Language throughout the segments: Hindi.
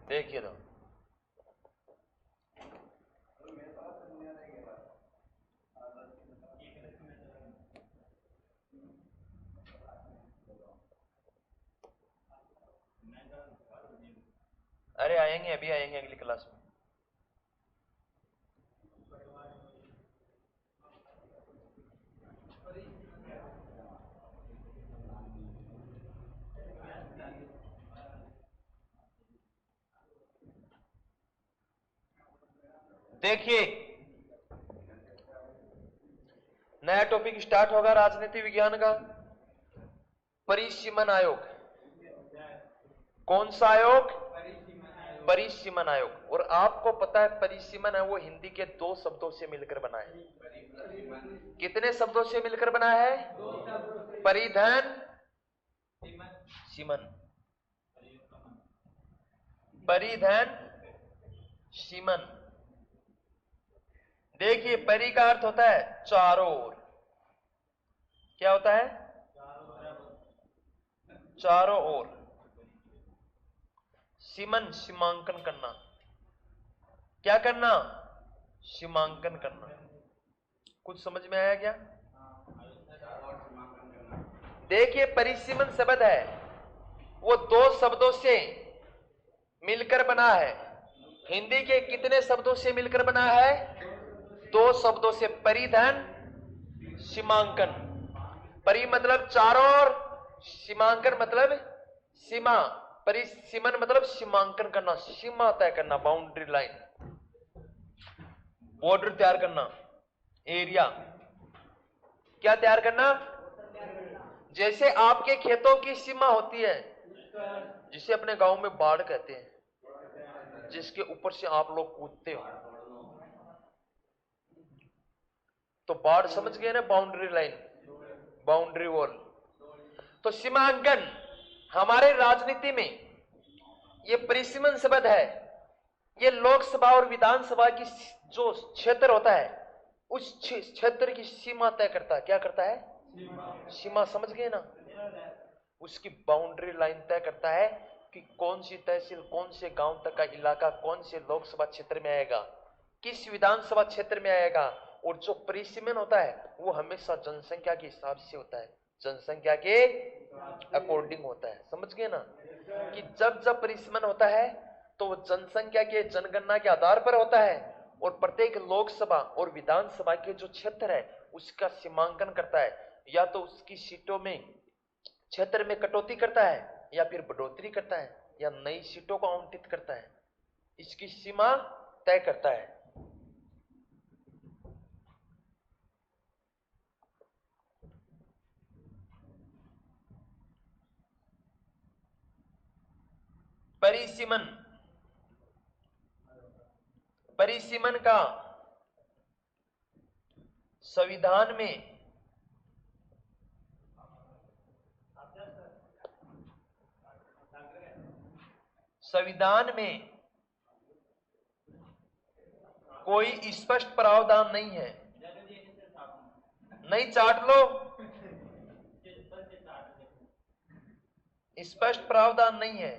देखिए तो अरे आएंगे, अभी आएंगे अगली क्लास में। देखिए नया टॉपिक स्टार्ट होगा राजनीति विज्ञान का। परिसीमन आयोग। कौन सा आयोग? परिसीमन आयोग। और आपको पता है परिसीमन है वो हिंदी के दो शब्दों से मिलकर बना है। कितने शब्दों से मिलकर बना है? परिधन सीमन। परिधन सीमन। देखिए परि का अर्थ होता है चारों ओर। क्या होता है? चारों ओर। सीमन सीमांकन करना। क्या करना? सीमांकन करना। कुछ समझ में आया क्या? देखिए परिसीमन शब्द है वो दो शब्दों से मिलकर बना है। हिंदी के कितने शब्दों से मिलकर बना है? दो शब्दों से। परिधन सीमांकन। परि मतलब चारों ओर, सीमांकन मतलब सीमा। परिसीमन मतलब सीमांकन करना, सीमा तय करना, बाउंड्री लाइन, बॉर्डर तैयार करना, एरिया। क्या तैयार करना? जैसे आपके खेतों की सीमा होती है, जिसे अपने गांव में बाढ़ कहते हैं, जिसके ऊपर से आप लोग कूदते हो, तो बाढ़ समझ गए ना? Boundary line, boundary wall. तो सीमांकन हमारे राजनीति में ये परिसीमन शब्द है। ये लोकसभा और विधानसभा की जो क्षेत्र होता है उस क्षेत्र की सीमा तय करता है। क्या करता है? सीमा। समझ गए ना? उसकी बाउंड्री लाइन तय करता है कि कौन सी तहसील, कौन से गांव तक का इलाका, कौन से लोकसभा क्षेत्र में आएगा, किस विधानसभा क्षेत्र में आएगा। और जो परिसीमन होता है वो हमेशा जनसंख्या के हिसाब से होता है, जनसंख्या के अकॉर्डिंग होता है। समझ गए ना? कि जब जब परिसीमन होता है तो वो जनसंख्या के जनगणना के आधार पर होता है और प्रत्येक लोकसभा और विधानसभा के जो क्षेत्र है उसका सीमांकन करता है। या तो उसकी सीटों में, क्षेत्र में कटौती करता है, या फिर बढ़ोतरी करता है, या नई सीटों को आवंटित करता है। इसकी सीमा तय करता है। परिसीमन, परिसीमन का संविधान में कोई स्पष्ट प्रावधान नहीं है। नहीं चाट लो। स्पष्ट प्रावधान नहीं है।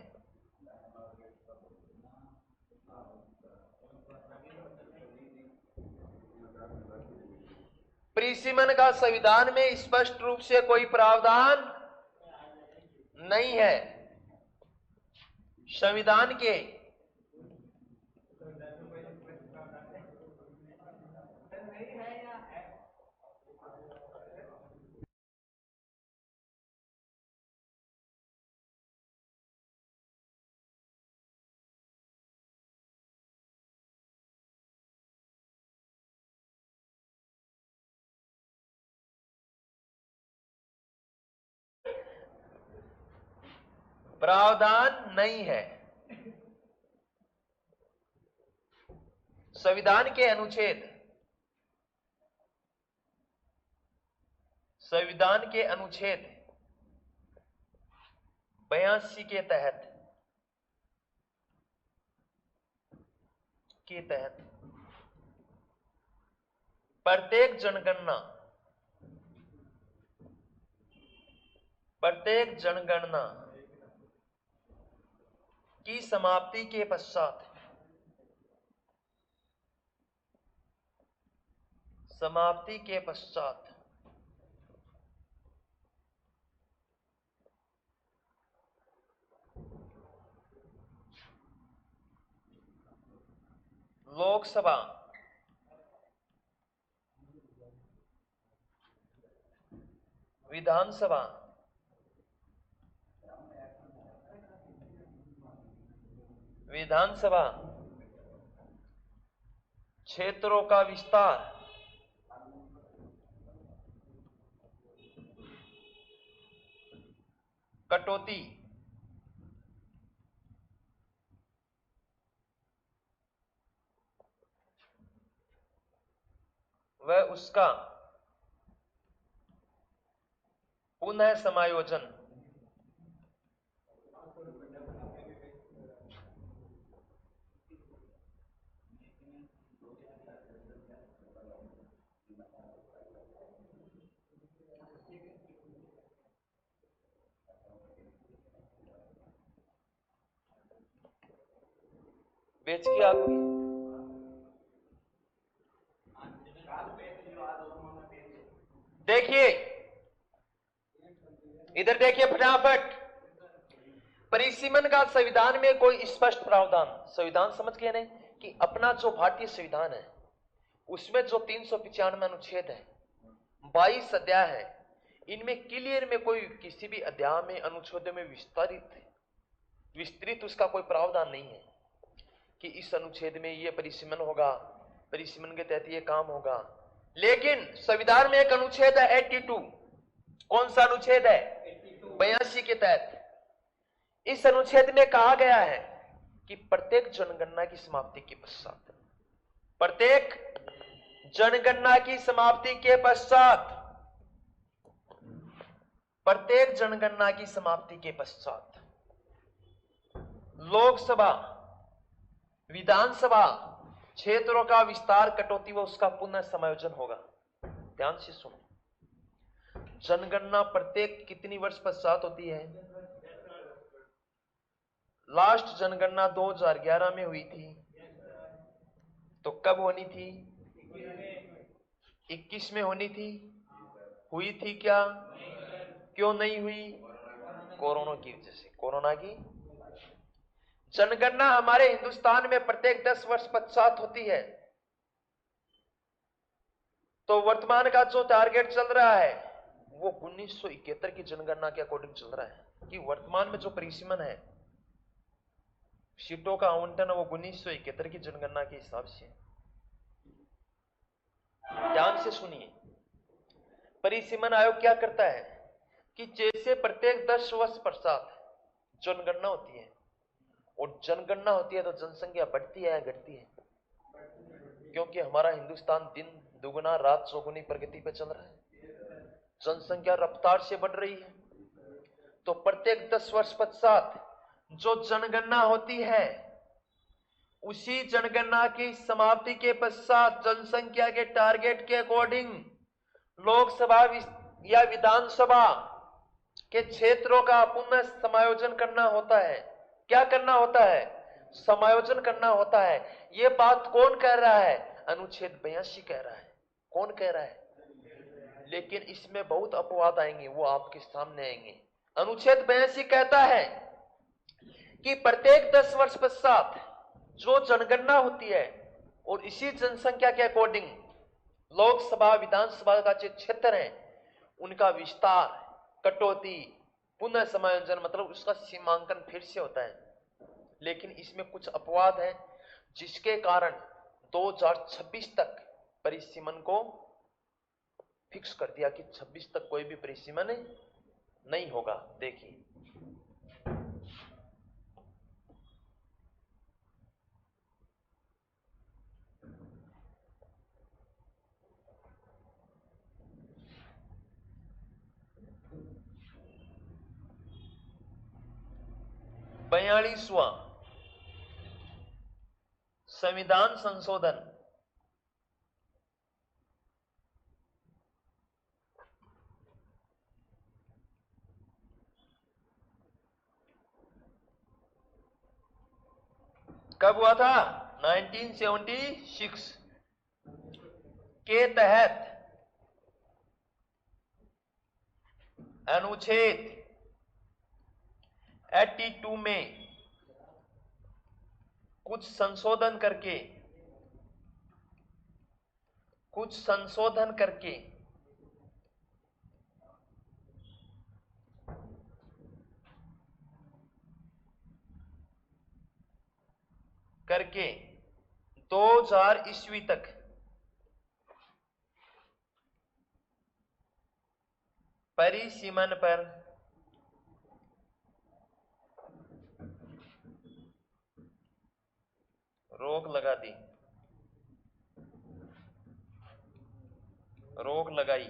परिसीमन का संविधान में स्पष्ट रूप से कोई प्रावधान नहीं है। संविधान के प्रावधान नहीं है। संविधान के अनुच्छेद, संविधान के अनुच्छेद 82 के तहत प्रत्येक जनगणना, प्रत्येक जनगणना की समाप्ति के पश्चात, समाप्ति के पश्चात लोकसभा, विधानसभा, विधानसभा क्षेत्रों का विस्तार, कटौती, व उसका पुनः समायोजन, बेच की आग हुई। देखिए इधर देखिए फटाफट, परिसीमन का संविधान में कोई स्पष्ट प्रावधान, संविधान समझ गए नहीं कि अपना जो भारतीय संविधान है उसमें जो 395 अनुच्छेद है, 22 अध्याय है, इनमें क्लियर में कोई किसी भी अध्याय में अनुच्छेद में विस्तृत उसका कोई प्रावधान नहीं है कि इस अनुच्छेद में ये परिसीमन होगा, परिसीमन के तहत ये काम होगा। लेकिन संविधान में एक अनुच्छेद है 82, कौन सा अनुच्छेद है? 82 के तहत इस अनुच्छेद में कहा गया है कि प्रत्येक जनगणना की समाप्ति के पश्चात, प्रत्येक जनगणना की समाप्ति के पश्चात, प्रत्येक जनगणना की समाप्ति के पश्चात लोकसभा, विधानसभा क्षेत्रों का विस्तार, कटौती व उसका पुनः समायोजन होगा। ध्यान से सुनो, जनगणना प्रत्येक कितनी वर्ष पश्चात होती है? लास्ट जनगणना 2011 में हुई थी, तो कब होनी थी? 21 में होनी थी। हुई थी क्या? क्यों नहीं हुई? कोरोना की वजह से। कोरोना की जनगणना हमारे हिंदुस्तान में प्रत्येक 10 वर्ष पश्चात होती है। तो वर्तमान का जो टारगेट चल रहा है वो 1971 की जनगणना के अकॉर्डिंग चल रहा है कि वर्तमान में जो परिसीमन है, सीटों का आवंटन वो 1971 की जनगणना के हिसाब से। ध्यान से सुनिए, परिसीमन आयोग क्या करता है कि जैसे प्रत्येक 10 वर्ष पश्चात जनगणना होती है, और जनगणना होती है तो जनसंख्या बढ़ती है या घटती है? क्योंकि हमारा हिंदुस्तान दिन दुगुना रात चौगुनी प्रगति पे चल रहा है, जनसंख्या रफ्तार से बढ़ रही है। तो प्रत्येक 10 वर्ष पश्चात जो जनगणना होती है, उसी जनगणना की समाप्ति के पश्चात जनसंख्या के टारगेट के अकॉर्डिंग लोकसभा या विधानसभा के क्षेत्रों का पुनः समायोजन करना होता है। क्या करना होता है? समायोजन करना होता है। यह बात कौन कह रहा है? अनुच्छेद 82 कह रहा है। कौन कह रहा है? लेकिन इसमें बहुत अपवाद आएंगे, वो आपके सामने आएंगे। अनुच्छेद 82 कहता है कि प्रत्येक 10 वर्ष पश्चात जो जनगणना होती है और इसी जनसंख्या के अकॉर्डिंग लोकसभा विधानसभा का जो क्षेत्र है उनका विस्तार, कटौती, पुनः समायोजन, मतलब उसका सीमांकन फिर से होता है। लेकिन इसमें कुछ अपवाद है जिसके कारण 2026 तक परिसीमन को फिक्स कर दिया कि 26 तक कोई भी परिसीमन नहीं होगा। देखिए, बयालीसवां संविधान संशोधन कब हुआ था? 1976 के तहत अनुच्छेद 82 में कुछ संशोधन करके करके 2000 ईस्वी तक परिसीमन पर रोक लगाई।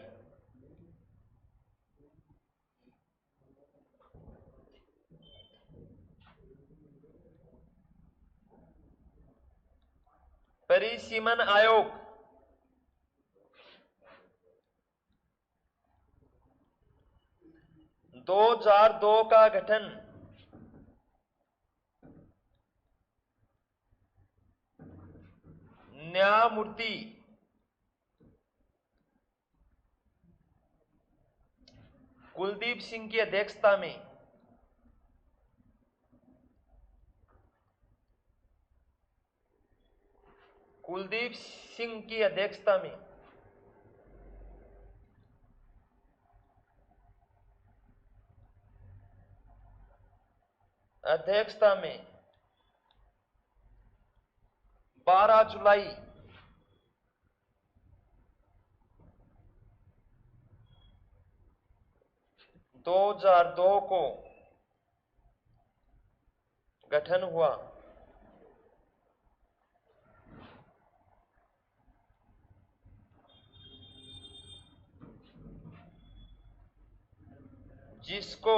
परिसीमन आयोग 2002 का गठन न्यायमूर्ति कुलदीप सिंह की अध्यक्षता में अध्यक्षता में 12 जुलाई 2002 को गठन हुआ। जिसको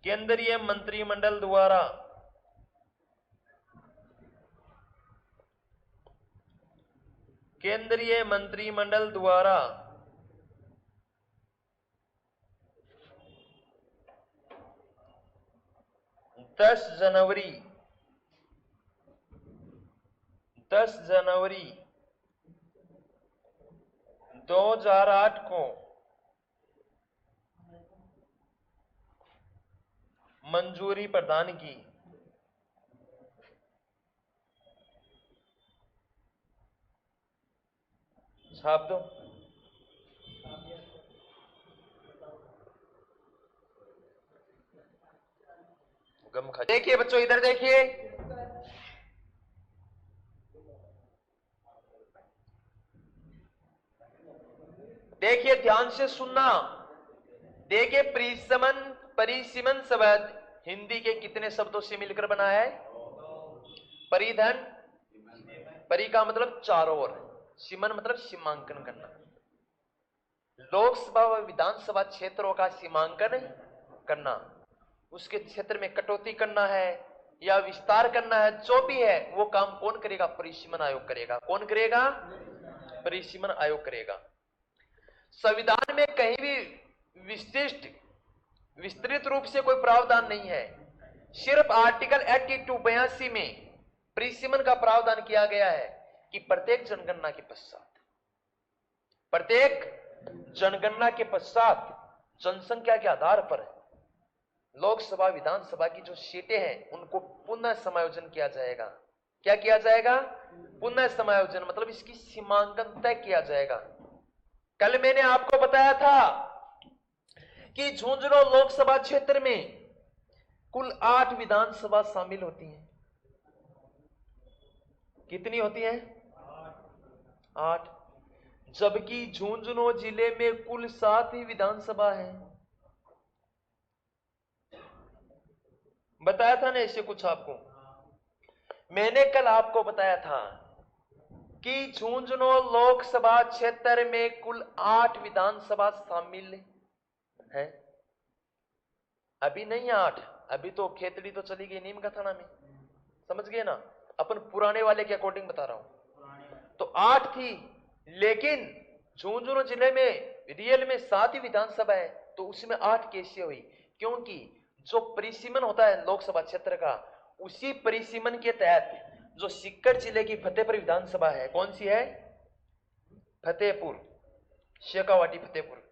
केंद्रीय मंत्रिमंडल द्वारा केंद्रीय मंत्रिमंडल द्वारा 10 जनवरी 2008 को मंजूरी प्रदान की। छाप दो। गम खा। देखिए बच्चों, इधर देखिए, देखिए ध्यान से सुनना। देखिए, परिसीमन शब्द हिंदी के कितने शब्दों से मिलकर बना है? परिधन, परि का मतलब चारों ओर, सीमन मतलब सीमांकन करना। लोकसभा व विधानसभा क्षेत्रों का सीमांकन करना, उसके क्षेत्र में कटौती करना है या विस्तार करना है, जो भी है वो काम कौन करेगा? परिसीमन आयोग करेगा। कौन करेगा? परिसीमन आयोग करेगा। संविधान में कहीं भी विस्तृत रूप से कोई प्रावधान नहीं है। सिर्फ आर्टिकल 82 में परिसीमन का प्रावधान किया गया है कि प्रत्येक जनगणना के पश्चात जनसंख्या के आधार पर लोकसभा विधानसभा की जो सीटें हैं उनको पुनः समायोजन किया जाएगा। क्या किया जाएगा? पुनः समायोजन, मतलब इसकी सीमांकन तय किया जाएगा। कल मैंने आपको बताया था कि झुंझुनू लोकसभा क्षेत्र में कुल 8 विधानसभा शामिल होती हैं। कितनी होती हैं? 8। जबकि झुंझुनू जिले में कुल 7 ही विधानसभा है। बताया था ना ऐसे कुछ आपको। मैंने कल आपको बताया था कि झुंझुनू लोकसभा क्षेत्र में कुल 8 विधानसभा शामिल है। अभी नहीं 8, अभी तो खेतड़ी तो चली गई नीम का थाना में, समझ गए ना? अपन पुराने वाले के अकॉर्डिंग बता रहा हूं। तो 8 थी, लेकिन झुंझुनू जिले में रियल में 7 ही विधानसभा है। तो उसमें 8 कैसे हुई? क्योंकि जो परिसीमन होता है लोकसभा क्षेत्र का, उसी परिसीमन के तहत जो सीकर जिले की फतेहपुर विधानसभा है, कौन सी है? फतेहपुर, शेखावाटी फतेहपुर।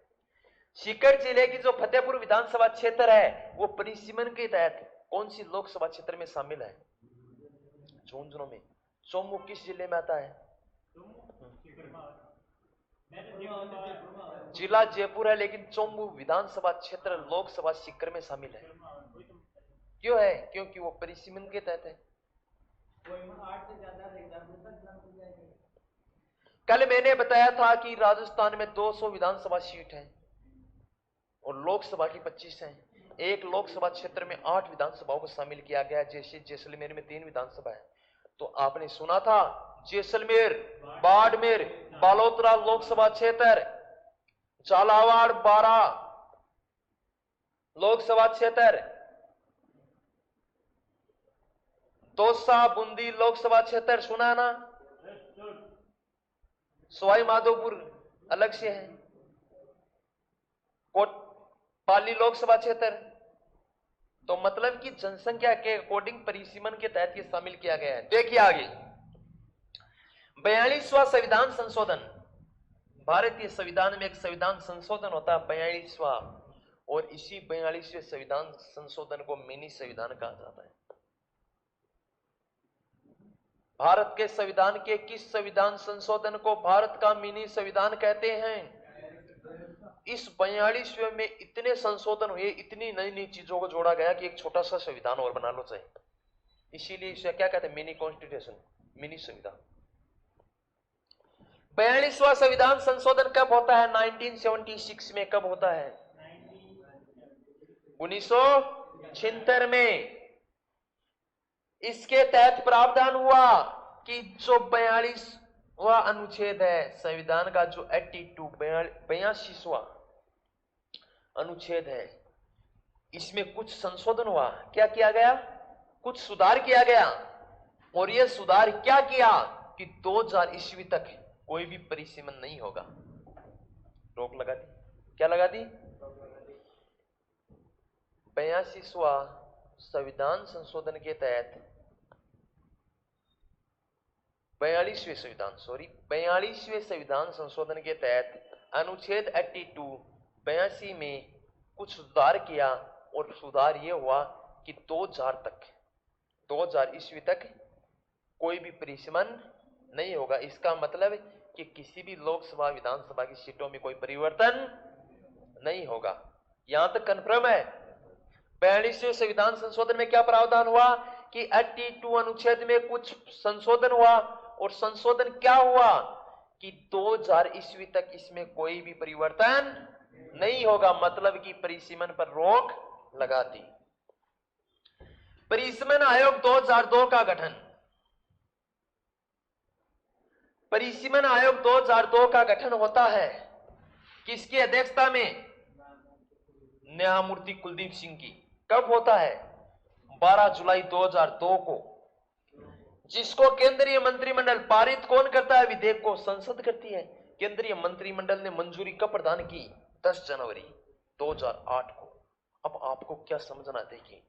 सीकर जिले की जो फतेहपुर विधानसभा क्षेत्र है वो परिसीमन के तहत कौन सी लोकसभा क्षेत्र में शामिल है? झुंझुनू में। चोमू किस जिले में आता है? जिला जयपुर है, लेकिन चोमू विधानसभा क्षेत्र लोकसभा सीकर में शामिल है। क्यों है? क्योंकि वो परिसीमन के तहत है। कल मैंने बताया था कि राजस्थान में 200 विधानसभा सीट है और लोकसभा की 25 है। एक लोकसभा क्षेत्र में 8 विधानसभाओं को शामिल किया गया, जैसे जैसलमेर में 3 विधानसभा है। तो आपने सुना था जैसलमेर, बाड़मेर, बालोतरा लोकसभा क्षेत्र, झालावाड़ 12 लोकसभा क्षेत्र, दौसा बूंदी लोकसभा क्षेत्र सुना ना? सवाई माधोपुर अलग से है, पाली लोकसभा क्षेत्र। तो मतलब कि जनसंख्या के अकॉर्डिंग परिसीमन के तहत ये शामिल किया गया है। देखिए आगे, 42वां संविधान संशोधन। भारतीय संविधान में एक संविधान संशोधन होता है 42वां, और इसी 42वें संविधान संशोधन को मिनी संविधान कहा जाता है। भारत के संविधान के किस संविधान संशोधन को भारत का मिनी संविधान कहते हैं? इस 42वें में इतने संशोधन हुए, इतनी नई नई चीजों को जोड़ा गया कि एक छोटा सा संविधान और बना लो चाहिए। इसीलिए इसे क्या कहते हैं? मिनी कॉन्स्टिट्यूशन, मिनी संविधान। 42वां संविधान संशोधन कब होता है? 1976 में। कब होता है? 1976 में। इसके तहत प्रावधान हुआ कि जो 42वां अनुच्छेद है संविधान का, जो 82वां अनुच्छेद है, इसमें कुछ संशोधन हुआ। क्या किया गया? कुछ सुधार किया गया। और यह सुधार क्या किया कि 2000 ईस्वी तक कोई भी परिसीमन नहीं होगा। रोक लगा दी। क्या लगा दी? 82वां संविधान संशोधन के तहत 42वें संविधान संशोधन के तहत अनुच्छेद 82 में कुछ सुधार किया, और सुधार यह हुआ कि 2000 ईस्वी तक कोई भी परिसीमन नहीं होगा। इसका मतलब कि किसी भी लोकसभा विधानसभा की सीटों में कोई परिवर्तन नहीं होगा। यहां तक कंफर्म है? 42वें संविधान संशोधन में क्या प्रावधान हुआ कि 82 अनुच्छेद में कुछ संशोधन हुआ, और संशोधन क्या हुआ कि 2000 ईस्वी तक इसमें कोई भी परिवर्तन नहीं होगा। मतलब कि परिसीमन पर रोक लगा दी। परिसीमन आयोग 2002 का गठन। परिसीमन आयोग 2002 का गठन होता है किसकी अध्यक्षता में? न्यायमूर्ति कुलदीप सिंह की। कब होता है? 12 जुलाई 2002 को। जिसको केंद्रीय मंत्रिमंडल पारित कौन करता है? विधेयक को संसद करती है। केंद्रीय मंत्रिमंडल ने मंजूरी कब प्रदान की? 10 जनवरी 2008 को। अब आपको क्या समझना, देखिए,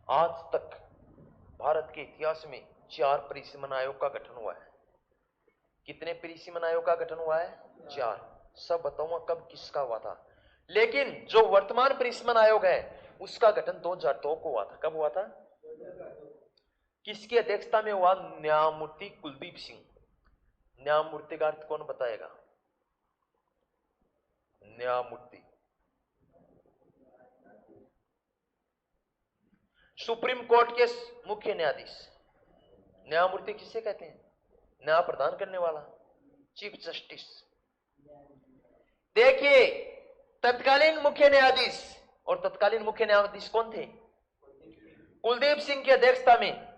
आज तक भारत के इतिहास में 4 परिसीमन आयोग का गठन हुआ है। कितने परिसीमन आयोग का गठन हुआ है? 4। सब बताऊंगा कब किसका हुआ था। लेकिन जो वर्तमान परिसीमन आयोग है उसका गठन 2002 को हुआ था। कब हुआ था? किसकी अध्यक्षता में हुआ? न्यायमूर्ति कुलदीप सिंह। न्यायमूर्ति का अर्थ कौन बताएगा? न्यायमूर्ति। सुप्रीम कोर्ट के मुख्य न्यायाधीश। न्यायमूर्ति किसे कहते हैं? न्याय प्रदान करने वाला, चीफ जस्टिस। देखिए, तत्कालीन मुख्य न्यायाधीश, और तत्कालीन मुख्य न्यायाधीश कौन थे? कुलदीप सिंह की अध्यक्षता में।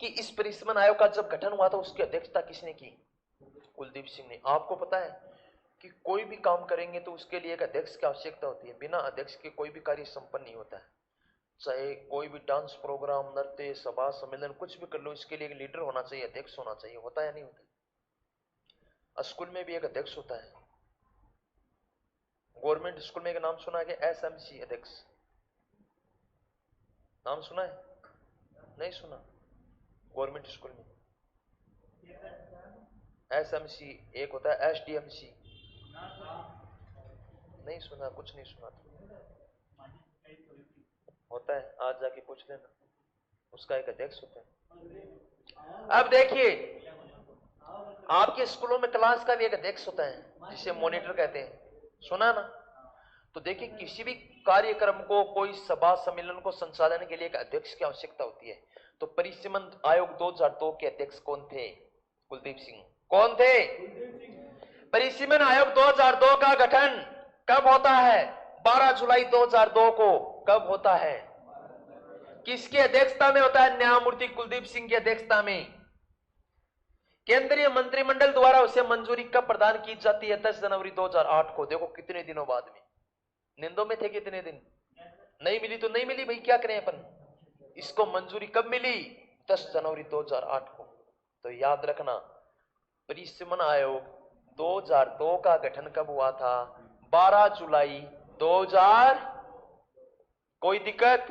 कि इस परिसीमन आयोग का जब गठन हुआ था उसकी अध्यक्षता किसने की? कुलदीप सिंह ने। आपको पता है कि कोई भी काम करेंगे तो उसके लिए एक अध्यक्ष की आवश्यकता होती है। बिना अध्यक्ष के कोई भी कार्य संपन्न नहीं होता है। चाहे कोई भी डांस प्रोग्राम, नृत्य, सभा, सम्मेलन, कुछ भी कर लो, इसके लिए एक लीडर होना चाहिए, अध्यक्ष होना चाहिए। होता है नहीं होता? स्कूल में भी एक अध्यक्ष होता है। गवर्नमेंट स्कूल में एक नाम सुना है, SMC अध्यक्ष। नाम सुना है? नहीं सुना? गवर्नमेंट स्कूल में SMC, एक होता है SDMC। नहीं सुना, कुछ नहीं सुना था। होता है, आज जाके पूछ लेना, उसका एक अध्यक्ष होता है। अब देखिए, आपके स्कूलों में क्लास का भी एक अध्यक्ष होता है जिसे मॉनिटर कहते हैं, सुना ना? तो देखिए, किसी भी कार्यक्रम को, कोई सभा सम्मेलन को संचालन के लिए एक अध्यक्ष की आवश्यकता होती है। तो परिसीमन आयोग 2002 के अध्यक्ष कौन थे? कुलदीप सिंह। कौन थे? परिसीमन आयोग 2002 का गठन कब होता है? 12 जुलाई 2002 को। कब होता है? किसकी अध्यक्षता में होता है? न्यायमूर्ति कुलदीप सिंह की अध्यक्षता में। केंद्रीय मंत्रिमंडल द्वारा उसे मंजूरी कब प्रदान की जाती है? 10 जनवरी 2008 को। देखो कितने दिनों बाद में। निंदों में थे कितने दिन? नहीं मिली तो नहीं मिली भाई, क्या करें अपन। इसको मंजूरी कब मिली? 10 जनवरी 2008 को। तो याद रखना, परिसीमन आयोग 2002 का गठन कब हुआ था? 12 जुलाई 2000। कोई दिक्कत?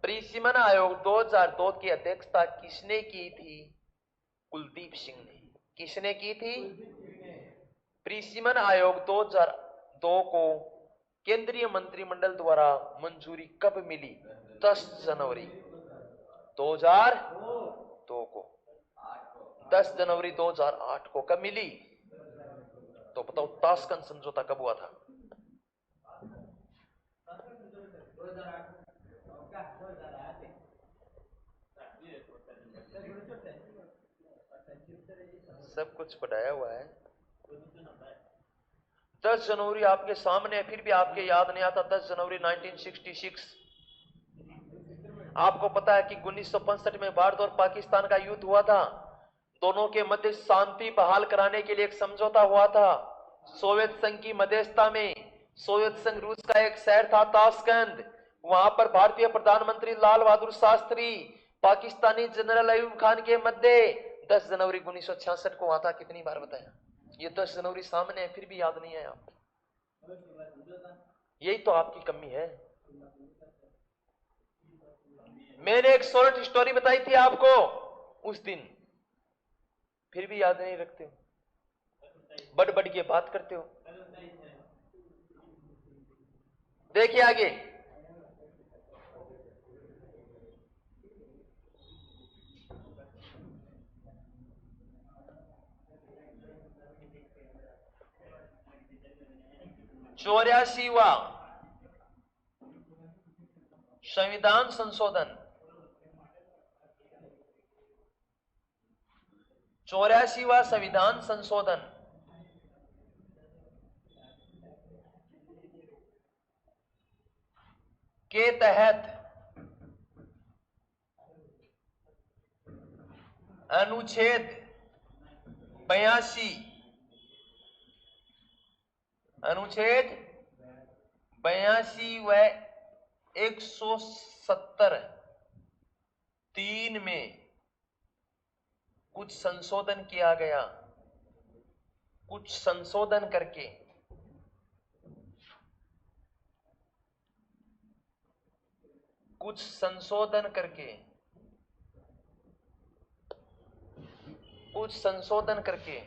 परिसीमन आयोग 2002 की अध्यक्षता किसने की थी? कुलदीप सिंह ने। किसने की थी? परिसीमन आयोग 2002 को केंद्रीय मंत्रिमंडल द्वारा मंजूरी कब मिली? 10 जनवरी 2002 को। 10 जनवरी 2008 को कब मिली? तो बताओ, ताशकंद समझौता कब हुआ था? सब कुछ पढ़ाया हुआ है। 10 जनवरी आपके सामने है, फिर भी आपके याद नहीं आता। 10 जनवरी 1966। आपको पता है कि 1965 में भारत और पाकिस्तान का युद्ध हुआ था। दोनों के मध्य शांति बहाल कराने के लिए एक समझौता हुआ था सोवियत संघ की मध्यस्थता में। सोवियत संघ रूस का एक शहर था ताशकंद। वहां पर भारतीय प्रधानमंत्री लाल बहादुर शास्त्री, पाकिस्तानी जनरल अयूब खान के मध्य 10 जनवरी 1966 को हुआ था। कितनी बार बताया? ये 10 जनवरी सामने है, फिर भी याद नहीं है आपको। यही तो आपकी कमी है। मैंने एक शॉर्ट स्टोरी बताई थी आपको उस दिन, फिर भी याद नहीं रखते हो, बढ़ बढ़ के बात करते हो। देखिए आगे, चौरासीवा संविधान संशोधन, 84वां संविधान संशोधन के तहत अनुच्छेद 82, अनुच्छेद 82 व 170 3 में कुछ संशोधन किया गया। कुछ संशोधन करके कुछ संशोधन करके कुछ संशोधन करके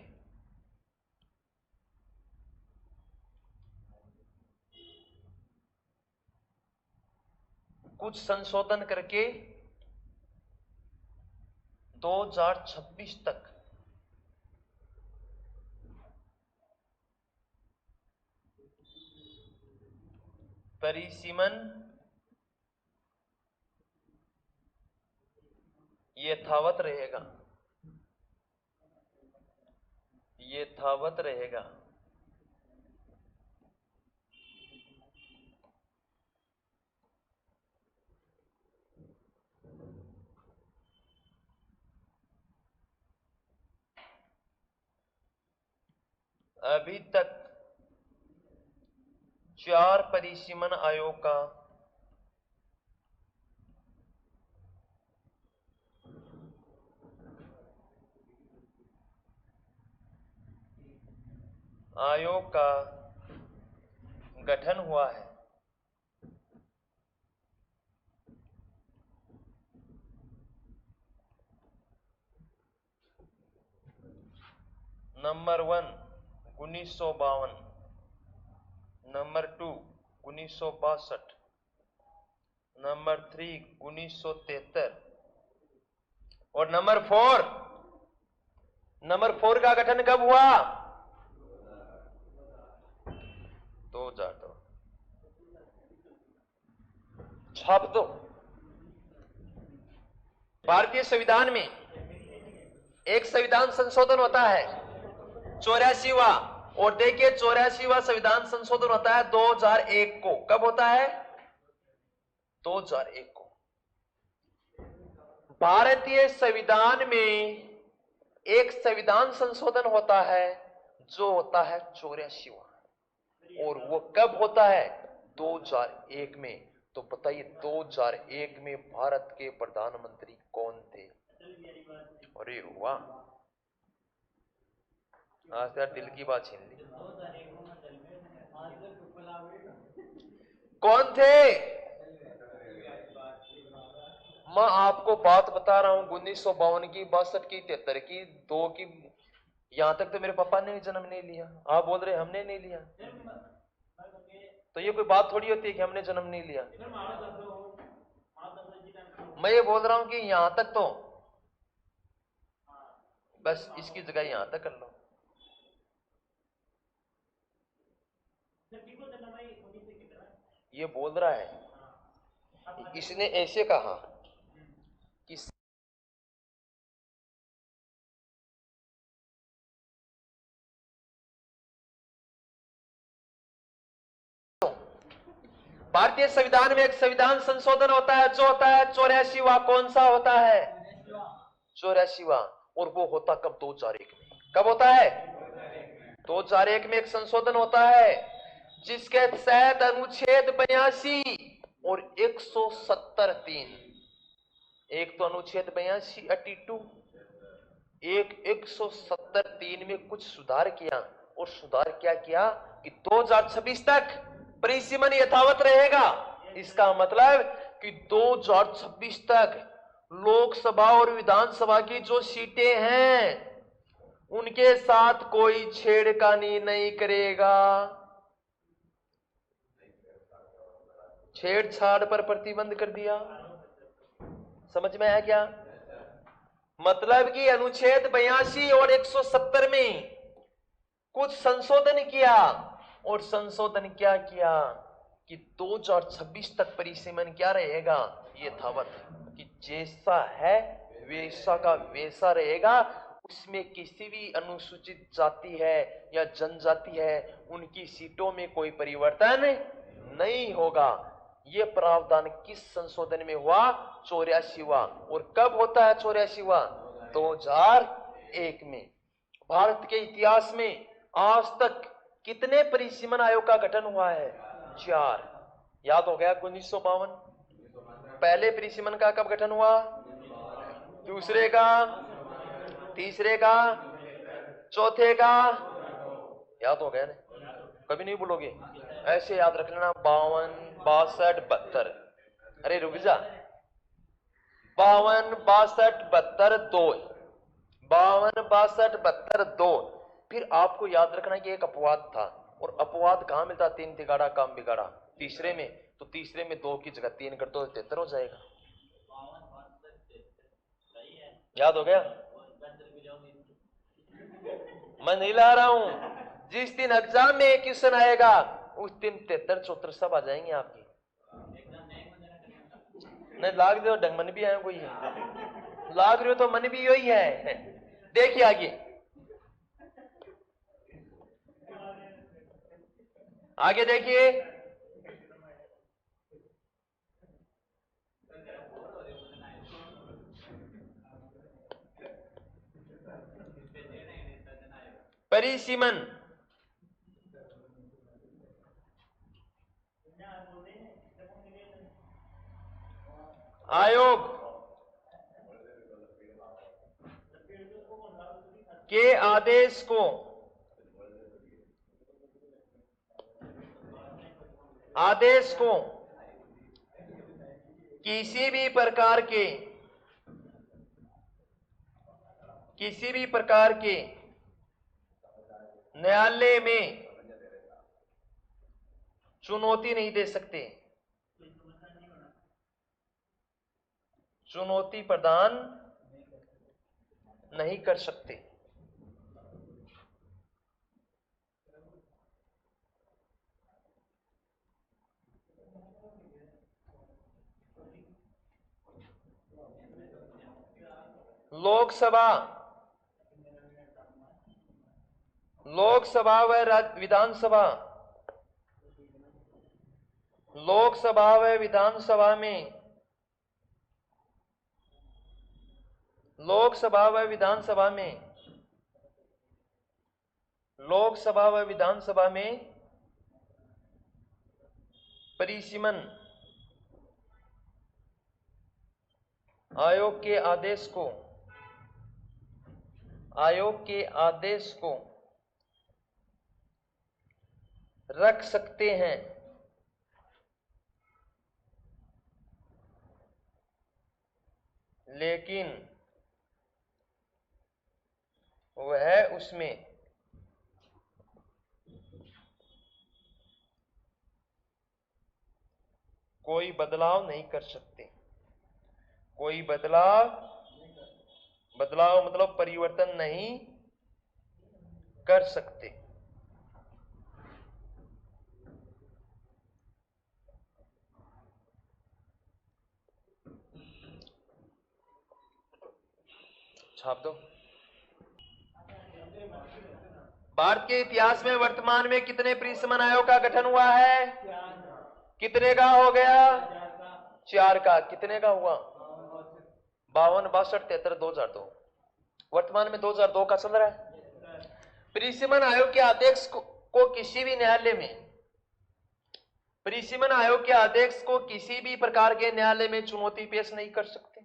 कुछ संशोधन करके 2026 तक परिसीमन यथावत रहेगा। यथावत रहेगा। अभी तक 4 परिसीमन आयोग का गठन हुआ है। नंबर 1 1952, नंबर 2 1962, नंबर 3 1973 और नंबर 4 का गठन कब हुआ? 2002। छाप दो। भारतीय संविधान में एक संविधान संशोधन होता है 84वां, और देखिए 84वां संविधान संशोधन होता है 2001 को। कब होता है? 2001 को। भारतीय संविधान में एक संविधान संशोधन होता है जो होता है 84वां, और वो कब होता है? 2001 में। तो बताइए 2001 में भारत के प्रधानमंत्री कौन थे? अरे वाह, आज यार दिल की बात छीन ली। कौन थे? मैं आपको बात बता रहा हूं 1952 की, 62 की, 73 की, 2 की। यहां तक तो मेरे पापा ने भी जन्म नहीं लिया, आप बोल रहे हमने नहीं लिया। तो ये कोई बात थोड़ी होती है कि हमने जन्म नहीं लिया। मैं ये बोल रहा हूं कि यहां तक तो बस इसकी जगह यहां तक कर लो। ये बोल रहा है, इसने ऐसे कहा कि भारतीय संविधान में एक संविधान संशोधन होता है जो होता है 84वां। कौन सा होता है? 84वां। और वो होता कब? 2001 में। कब होता है? 2001 में एक संशोधन होता है जिसके तहत अनुच्छेद 82 और 170(3), एक तो अनुच्छेद 82 82, एक 170(3) में कुछ सुधार किया। और सुधार क्या किया कि 2026 तक परिसीमन यथावत रहेगा। इसका मतलब कि 2026 तक लोकसभा और विधानसभा की जो सीटें हैं उनके साथ कोई छेड़खानी नहीं करेगा। छेड़छाड़ पर प्रतिबंध कर दिया। समझ में आया क्या? मतलब कि अनुच्छेद 82 और 170 में कुछ संशोधन किया, और संशोधन क्या किया कि 2026 तक परिसीमन क्या रहेगा? यथावत, कि जैसा है वैसा का वैसा रहेगा। उसमें किसी भी अनुसूचित जाति है या जनजाति है उनकी सीटों में कोई परिवर्तन नहीं होगा। यह प्रावधान किस संशोधन में हुआ? 84वां। और कब होता है 84वां? 2001 में। भारत के इतिहास में आज तक कितने परिसीमन आयोग का गठन हुआ है? 4। याद हो गया? 1952 पहले परिसीमन का कब गठन हुआ? दूसरे का, तीसरे का, चौथे का। याद हो गया ना? कभी नहीं भूलोगे, ऐसे याद रख लेना। 52, 62, 72। अरे रुक जा, 52, 62, 72, 2। 52, 62, 72, 2। फिर आपको याद रखना कि एक अपवाद था, और अपवाद कहां मिलता? 3 तिगाड़ा काम बिगाड़ा। तीसरे में, तो तीसरे में 2 की जगह 3 कर दो, 73 हो जाएगा। याद हो गया? मैं नहीं ला रहा हूं, जिस दिन एग्जाम में एक क्वेश्चन आएगा उस दिन 73 74 सब आ जाएंगे आपकी। नहीं लाग दो ढंग मन भी आए कोई है, लाग रहे हो तो मन भी यही है। देखिए आगे, आगे देखिए। परिसीमन आयोग के आदेश को किसी भी प्रकार के न्यायालय में चुनौती नहीं दे सकते, चुनौती प्रदान नहीं कर सकते। लोकसभा व विधानसभा, लोकसभा व विधानसभा में, लोकसभा व विधानसभा में, लोकसभा व विधानसभा में परिसीमन आयोग के आदेश को, आयोग के आदेश को रख सकते हैं, लेकिन वह उसमें कोई बदलाव नहीं कर सकते। कोई बदलाव मतलब परिवर्तन नहीं कर सकते। छाप दो। भारत के इतिहास में वर्तमान में कितने परिसीमन आयोग का गठन हुआ है? कितने का हो गया? 4 का। कितने का हुआ? 52, 62, 73, 2002। वर्तमान में 2002 का चल रहा है। परिसीमन आयोग के अध्यक्ष को किसी भी न्यायालय में, परिसीमन आयोग के अध्यक्ष को किसी भी प्रकार के न्यायालय में चुनौती पेश नहीं कर सकते।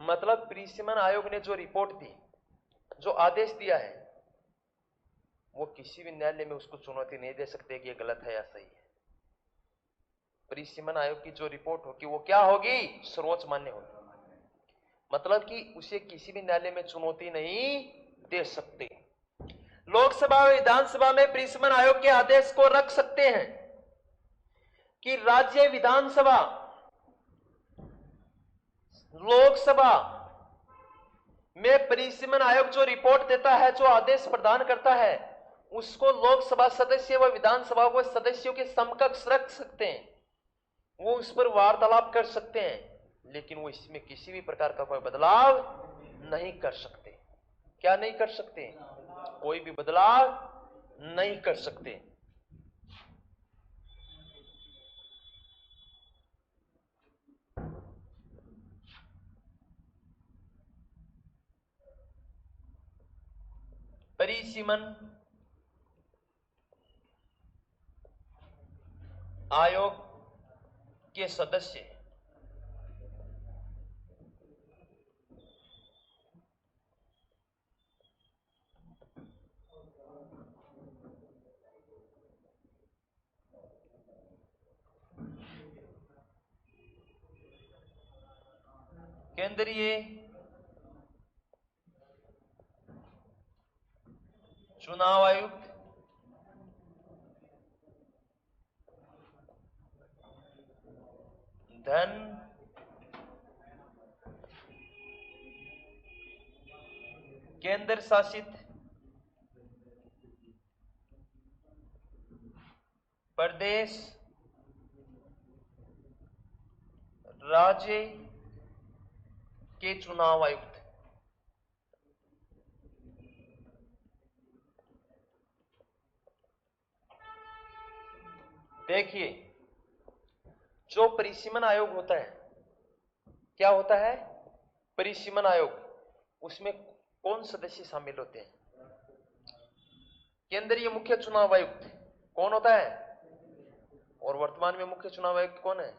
मतलब परिसीमन आयोग ने जो रिपोर्ट दी, जो आदेश दिया है, वो किसी भी न्यायालय में उसको चुनौती नहीं दे सकते कि ये गलत है या सही है। परिसीमन आयोग की जो रिपोर्ट होगी वो क्या होगी? सर्वोच्च मान्य होगी। मतलब कि उसे किसी भी न्यायालय में चुनौती नहीं दे सकते। लोकसभा और विधानसभा में परिसीमन आयोग के आदेश को रख सकते हैं कि राज्य विधानसभा, लोकसभा में परिसीमन आयोग जो रिपोर्ट देता है, जो आदेश प्रदान करता है, उसको लोकसभा सदस्य व विधानसभा को सदस्यों के समकक्ष रख सकते हैं। वो उस पर वार्तालाप कर सकते हैं, लेकिन वो इसमें किसी भी प्रकार का कोई बदलाव नहीं कर सकते। क्या नहीं कर सकते? कोई भी बदलाव नहीं कर सकते। परिसीमन आयोग के सदस्य केंद्रीय चुनाव आयुक्त, धन केंद्र शासित प्रदेश, राज्य के चुनाव आयुक्त। देखिए, जो परिसीमन आयोग होता है, क्या होता है? परिसीमन आयोग, उसमें कौन सदस्य शामिल होते हैं? केंद्रीय मुख्य चुनाव आयुक्त कौन होता है? और वर्तमान में मुख्य चुनाव आयुक्त कौन है?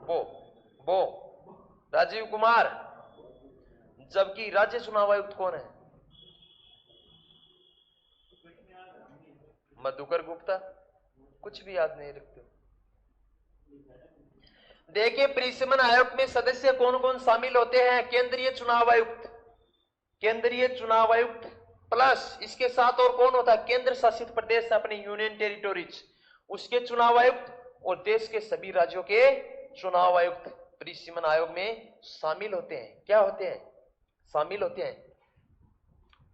वो राजीव कुमार। जबकि राज्य चुनाव आयुक्त कौन है? मधुकर गुप्ता। कुछ भी याद नहीं रखते। देखिए, परिसीमन आयोग में सदस्य कौन कौन शामिल होते हैं? केंद्रीय चुनाव आयुक्त, केंद्रीय चुनाव आयुक्त प्लस इसके साथ और कौन होता है, केंद्र शासित प्रदेश अपने यूनियन टेरिटोरीज, उसके चुनाव आयुक्त और देश के सभी राज्यों के चुनाव आयुक्त परिसीमन आयोग में शामिल होते हैं। क्या होते हैं, शामिल होते हैं।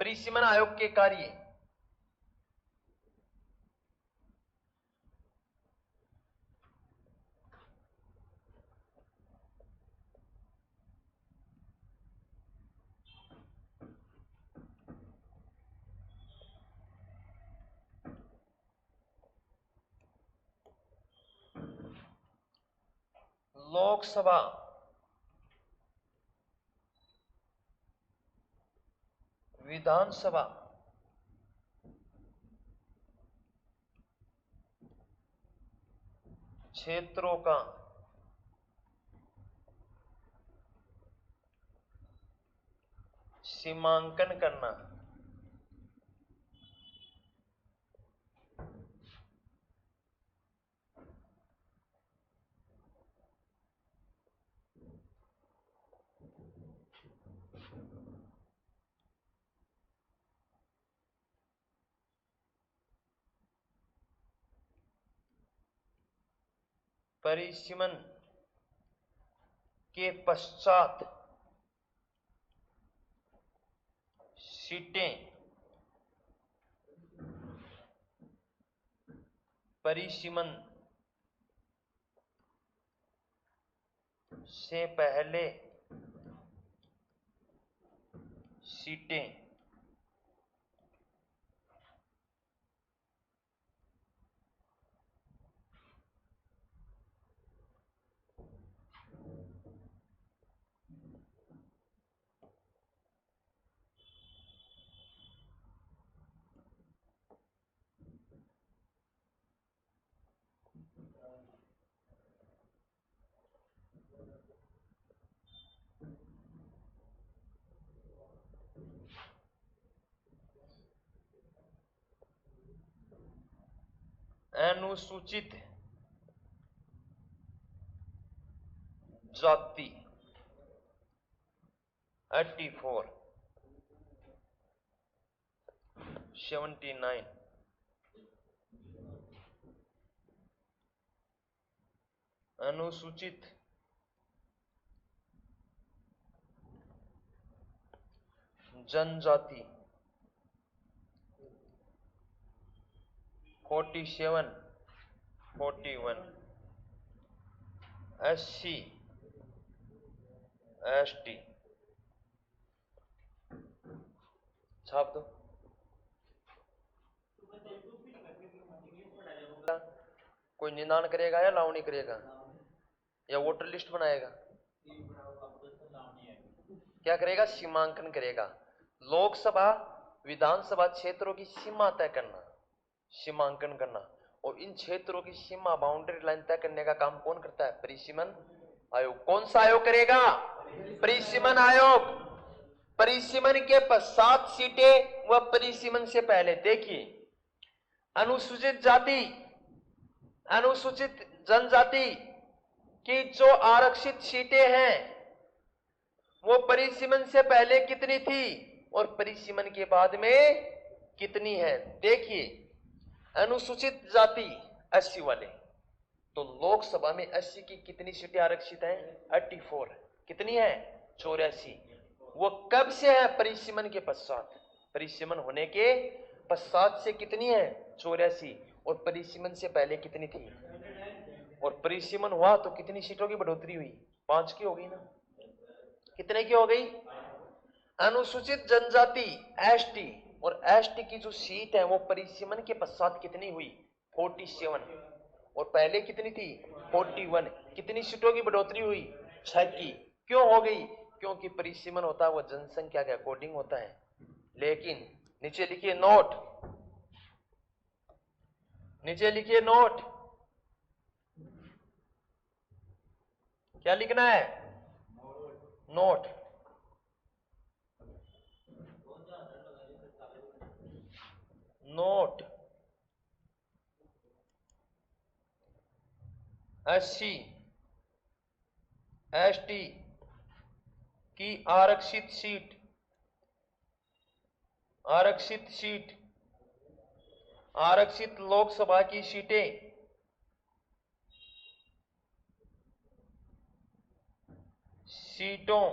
परिसीमन आयोग के कार्य, लोकसभा, विधानसभा, क्षेत्रों का सीमांकन करना, परिसीमन के पश्चात सीटें परिसीमन से पहले सीटें अनुसूचित जाति 84, 79, अनुसूचित जनजाति 47, 41, SC ST छाप दो। कोई निदान करेगा या लावनी करेगा या वोटर लिस्ट बनाएगा, क्या करेगा, सीमांकन करेगा। लोकसभा विधानसभा क्षेत्रों की सीमा तय करना, सीमांकन करना, और इन क्षेत्रों की सीमा बाउंड्री लाइन तय करने का काम कौन करता है, परिसीमन आयोग। कौन सा आयोग करेगा, परिसीमन आयोग। परिसीमन के पश्चात सीटें व परिसीमन से पहले। देखिए, अनुसूचित जाति, अनुसूचित जनजाति की जो आरक्षित सीटें हैं वो परिसीमन से पहले कितनी थी और परिसीमन के बाद में कितनी है। देखिए, अनुसूचित जाति 80 वाले, तो लोकसभा में 80 की कितनी सीटें आरक्षित हैं, 84। कितनी है, 84। वो कब से है, परिसीमन के पश्चात। परिसीमन होने के पश्चात से कितनी है, 84, और परिसीमन से पहले कितनी थी। और परिसीमन हुआ तो कितनी सीटों की बढ़ोतरी हुई, 5 की हो गई ना। कितने की हो गई, अनुसूचित जनजाति एसटी और एसटी की जो सीट है वो परिसीमन के पश्चात कितनी हुई, 47, और पहले कितनी थी, 41। कितनी सीटों की बढ़ोतरी हुई, 6 की। क्यों हो गई, क्योंकि परिसीमन होता है वो जनसंख्या के अकॉर्डिंग होता है। लेकिन नीचे लिखिए नोट, नीचे लिखिए नोट, क्या लिखना है, नोट। नोट 80 एसटी की आरक्षित सीट आरक्षित सीट, आरक्षित लोकसभा की सीटें सीटों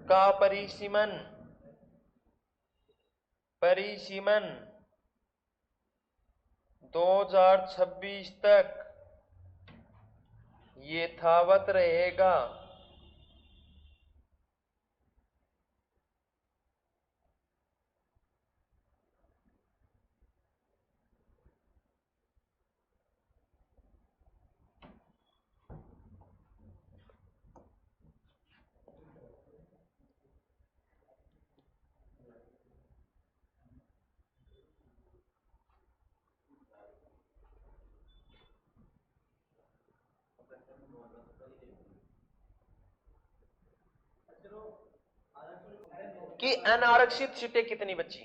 का परिसीमन 2026 तक यथावत रहेगा। कि अनारक्षित सीटें कितनी बची?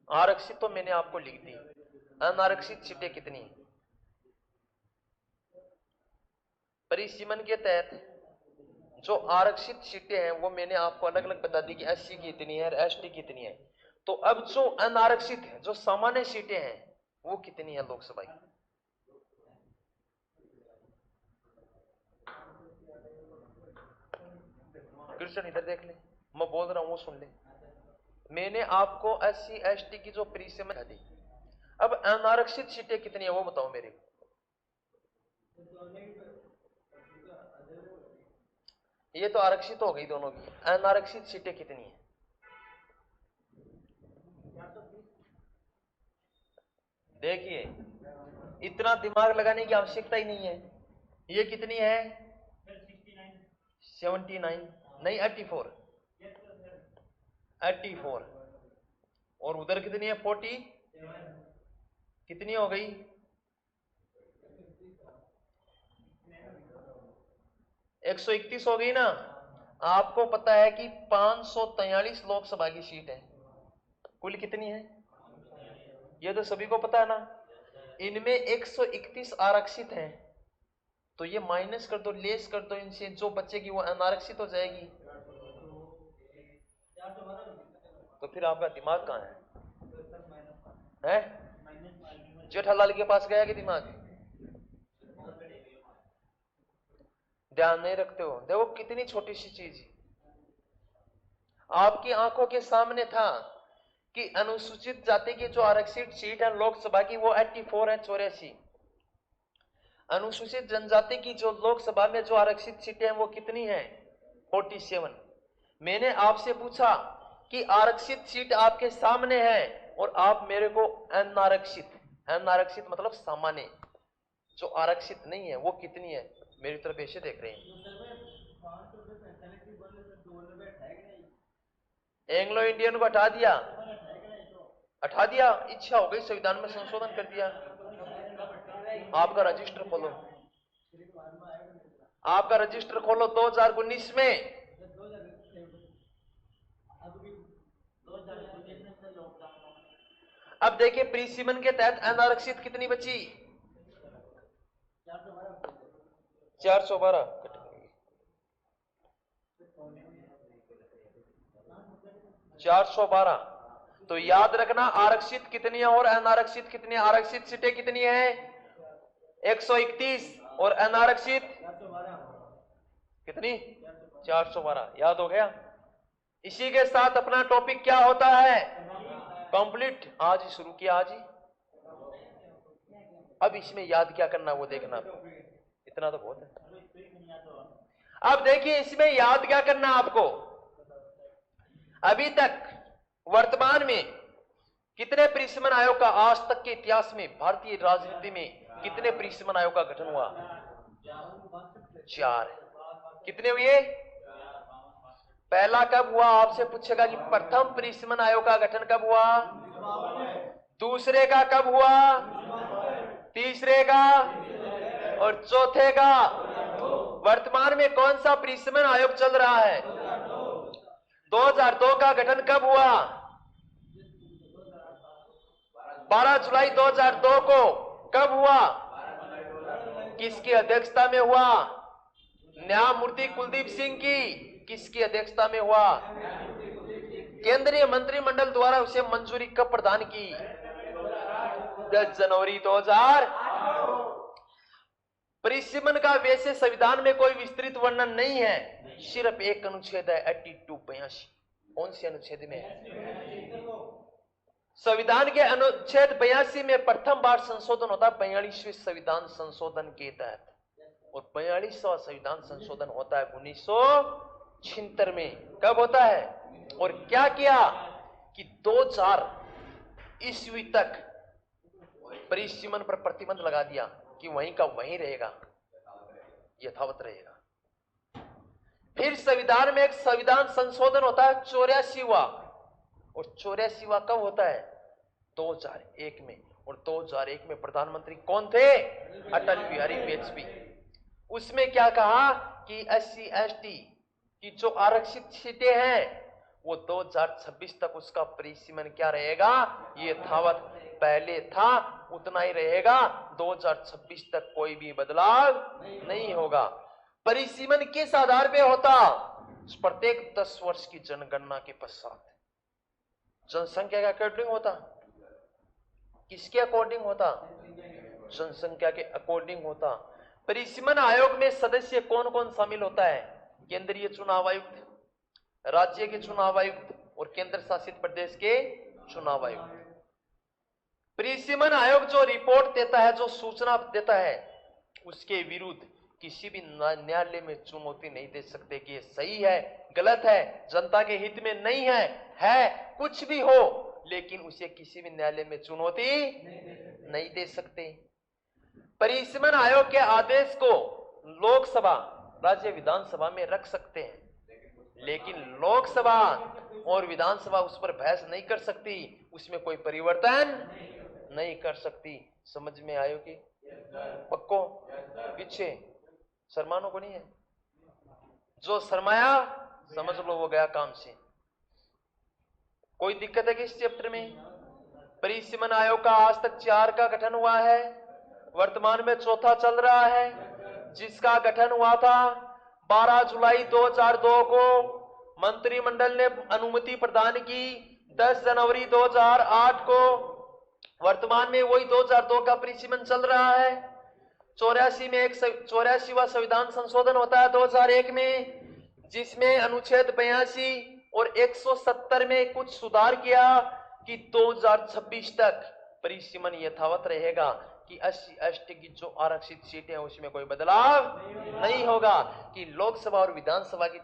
आरक्षित तो मैंने आपको लिख दी, अनारक्षित सीटें कितनी? परिसीमन के तहत जो आरक्षित सीटें हैं वो मैंने आपको अलग अलग बता दी कि एससी की इतनी है, एसटी की इतनी है। तो अब जो अनारक्षित है, जो सामान्य सीटें हैं, वो कितनी है लोकसभा की? कृष्ण इधर देख ले, मैं बोल रहा हूं वो सुन ले। मैंने आपको एससी एसटी की जो परिसीमन दी, अब अनारक्षित सीटें कितनी है वो बताओ मेरे को। ये तो आरक्षित हो गई दोनों की, अनारक्षित सीटें कितनी है? देखिए, इतना दिमाग लगाने की आवश्यकता ही नहीं है। ये कितनी है? 79 नहीं 84 और उधर कितनी है? 40 कितनी हो गई? 131 हो गई ना। आपको पता है कि 543 लोकसभा की सीट है, कुल कितनी है? ये तो सभी को पता है ना। इनमें 131 आरक्षित हैं, तो ये माइनस कर दो, लेस कर दो, इनसे जो बचेगी वो अनारक्षित हो जाएगी। तो फिर आपका दिमाग कहाँ है? जेठालाल के पास गया कि दिमाग? ध्यान नहीं रखते हो। देखो कितनी छोटी सी चीज आपकी आंखों के सामने था कि अनुसूचित जाति की जो आरक्षित सीट है लोकसभा की वो 84 है, 84। अनुसूचित जनजाति की जो लोकसभा में जो आरक्षित सीटें हैं वो कितनी है? 47। मैंने आपसे पूछा कि आरक्षित सीट आपके सामने है और आप मेरे को अनारक्षित, अनारक्षित मतलब सामान्य, जो आरक्षित नहीं है वो कितनी है? मेरी तरफ ऐसे देख रहे हैं। एंग्लो इंडियन को हटा दिया, हटा दिया, इच्छा हो गई, संविधान में संशोधन कर दिया। आपका रजिस्टर खोलो, आपका रजिस्टर खोलो 2019 में। अब देखिए परिसीमन के तहत अनारक्षित कितनी बची? 412। 412। तो याद रखना आरक्षित कितनी है और अनारक्षित कितनी है। आरक्षित सीटें कितनी है? 131 और अनारक्षित कितनी? 412। याद हो गया। इसी के साथ अपना टॉपिक क्या होता है? कंप्लीट। आज ही शुरू किया, आज ही। अब इसमें याद क्या करना वो देखना, इतना तो बहुत है। अब देखिए इसमें याद क्या करना आपको। अभी तक वर्तमान में कितने परिसीमन आयोग का, आज तक के इतिहास में भारतीय राजनीति में कितने परिसीमन आयोग का गठन हुआ? 4। कितने हुए? पहला कब हुआ? आपसे पूछेगा कि प्रथम परिसीमन आयोग का गठन कब हुआ? दूसरे का कब हुआ? तीसरे का? और चौथे का? वर्तमान में कौन सा परिसीमन आयोग चल रहा है? 2002 का गठन कब हुआ? 12 जुलाई 2002 को। कब हुआ? किसकी अध्यक्षता में हुआ? न्यायमूर्ति कुलदीप सिंह की। किसकी अध्यक्षता में हुआ? केंद्रीय मंत्रिमंडल द्वारा उसे मंजूरी कब प्रदान की? 10 जनवरी 2000। परिसीमन का वैसे संविधान में कोई विस्तृत वर्णन नहीं है, सिर्फ एक अनुच्छेद है 82-82। कौन से अनुच्छेद में है? संविधान के अनुच्छेद 82 में प्रथम बार संशोधन होता है 42वें संविधान संशोधन के तहत, और 42वां संविधान संशोधन होता है 1976 में। कब होता है? और क्या किया कि 2000 ईस्वी तक परिसीमन पर प्रतिबंध लगा दिया कि वहीं का वहीं रहेगा, यथावत रहेगा। फिर संविधान में एक संविधान संशोधन होता है 84वां, और 84वां कब होता है? 2001 में। और 2001 में प्रधानमंत्री कौन थे? अटल बिहारी वाजपेयी। उसमें क्या कहा कि SC ST की जो आरक्षित सीटें हैं वो 2026 तक उसका परिसीमन क्या रहेगा? यथावत पहले था उतना ही रहेगा, 2026 तक कोई भी बदलाव नहीं होगा। परिसीमन किस आधार पे होता? प्रत्येक 10 वर्ष की जनगणना के पश्चात जनसंख्या के अकॉर्डिंग होता। किसके अकॉर्डिंग होता? जनसंख्या के अकॉर्डिंग होता। परिसीमन आयोग में सदस्य कौन कौन शामिल होता है? केंद्रीय चुनाव आयुक्त, राज्य के चुनाव आयुक्त और केंद्र शासित प्रदेश के चुनाव आयुक्त। परिसीमन आयोग जो रिपोर्ट देता है, जो सूचना देता है, उसके विरुद्ध किसी भी न्यायालय में चुनौती नहीं दे सकते कि ये सही है, गलत है, जनता के हित में नहीं है कुछ भी हो, लेकिन उसे किसी भी न्यायालय में चुनौती नहीं दे सकते। परिसीमन आयोग के आदेश को लोकसभा, राज्य विधानसभा में रख सकते हैं, लेकिन लोकसभा और विधानसभा उस पर बहस नहीं कर सकती, उसमें कोई परिवर्तन नहीं कर सकती। समझ में आयो कि पक्को? पीछे शर्मानो को नहीं है, जो शर्माया समझ लो वो गया काम से। कोई दिक्कत है कि इस चैप्टर में? परिसीमन आयोग का आज तक 4 का गठन हुआ है, वर्तमान में 4था चल रहा है, जिसका गठन हुआ था 12 जुलाई 2002 को। मंत्रिमंडल ने अनुमति प्रदान की 10 जनवरी 2008 को। वर्तमान में वही 2002 का परिसीमन चल रहा है। 84 में एक 84वां संविधान संशोधन होता है 2001 में, जिसमें अनुच्छेद 82 और 170 में कुछ सुधार किया कि 2026 तक परिसीमन यथावत रहेगा, कि SC ST की जो आरक्षित सीटें हैं उसमें कोई बदलाव नहीं होगा, कि लोकसभा और विधानसभा की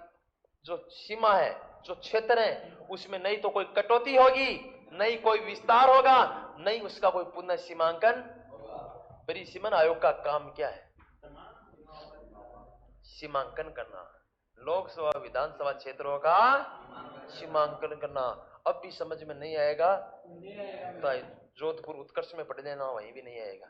जो सीमा है, जो क्षेत्र है, उसमें नहीं तो कोई कटौती होगी, नहीं कोई विस्तार होगा, नहीं उसका कोई पुनः सीमांकन। परिसीमन आयोग का काम क्या है? सीमांकन करना, लोकसभा विधानसभा क्षेत्रों का सीमांकन करना। अब भी समझ में नहीं आएगा तो जोधपुर उत्कर्ष में पढ़ लेना, वहीं भी नहीं आएगा।